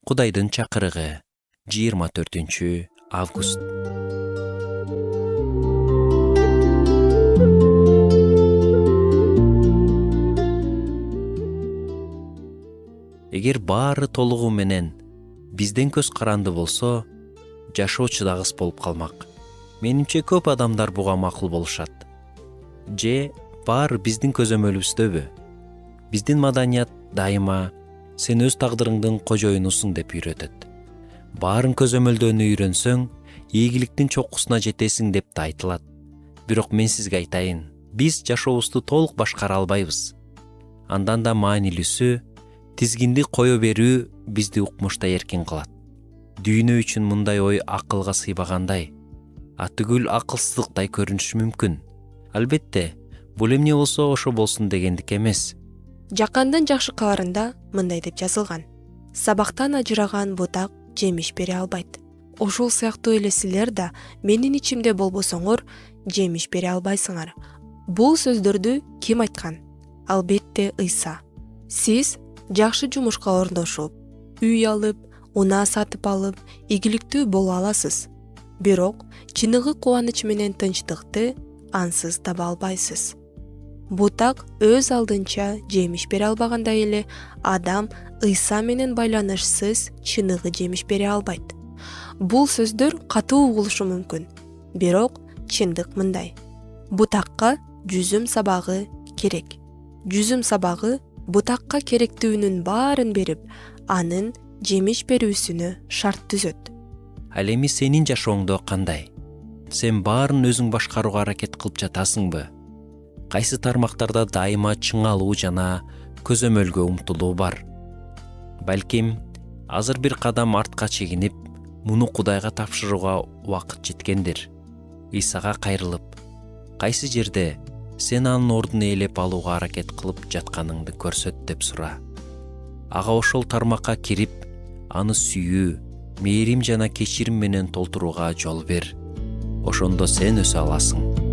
Кудайдын чакырыгы 24 август. Эгер баары толугу менен бизден көз каранды болсо, жашоо чыдагыс болуп калмак. Менимче көп адамдар буга макул болушат. Же баары биздин көзөмөлүбүздөбү? Биздин маданият дайыма сен өз тагдырыңдын кожоюнусуң деп үйрөтөт. Баарын көзөмөлдөөнү үйрөнсөң, ийгиликтин чокусуна жетесиң деп да айтылат. Бирок мен сизге айтайын, биз жашообузду толук башкара албайбыз. Андан да маанилүүсү, тизгинди кое берүү бизди укмушта эркин кылат. Дүйнө үчүн мындай ой акылга сыйбагандай, атүгүл акылсыздыктай көрүнүшү мүмкүн. Албетте, бул эмне болсо ошо болсун дегендик эмес. Жакандын жакшы кабарында мындай деп жазылган: сабактан ажыраган бутак жемиш бере албайт. Ошол сыяктуу эле силер да менин ичимде болбосоңор, жемиш бере албайсыңар. Бул сөздөрдү ким айткан? Албетте Ыйса. Сиз жакшы жумушка ордошуп, үй алып, унаа сатып алып, ийгиликтүү боло аласыз. Бирок чыныгы кубаныч менен тынчтыкты ансыз таба албайсыз. Бутак өз алдынча жемиш бере албагандай эле, адам Ыйса менен байланышсыз чыныгы жемиш бере албайт. Бул сөздөр катуу угулушу мүмкүн, бирок чындык мындай: бутакка жүзүм сабагы керек. Жүзүм сабагы бутакка керектүүнүн баарын берип, анын жемиш берүүсүнө шарт түзөт. Ал эми сенин жашооңдо кандай? Сен баарын өзүң башкарууга аракет кылып жатасыңбы? Кайсы тармактарда дайыма чыңалуу жана көзөмөлгө умтулуу бар? Балким, азыр бир кадам артка чегинип, муну Кудайга тапшырууга убакыт жеткендир. Ыйсага кайрылып, кайсы жерде сен анын ордун ээлеп алууга аракет кылып жатканыңды көрсөт деп сура. Ага ошол тармакка кирип, аны сүйүү, мээрим жана кечирим менен толтурууга жол бер. Ошондо сен өсө аласың.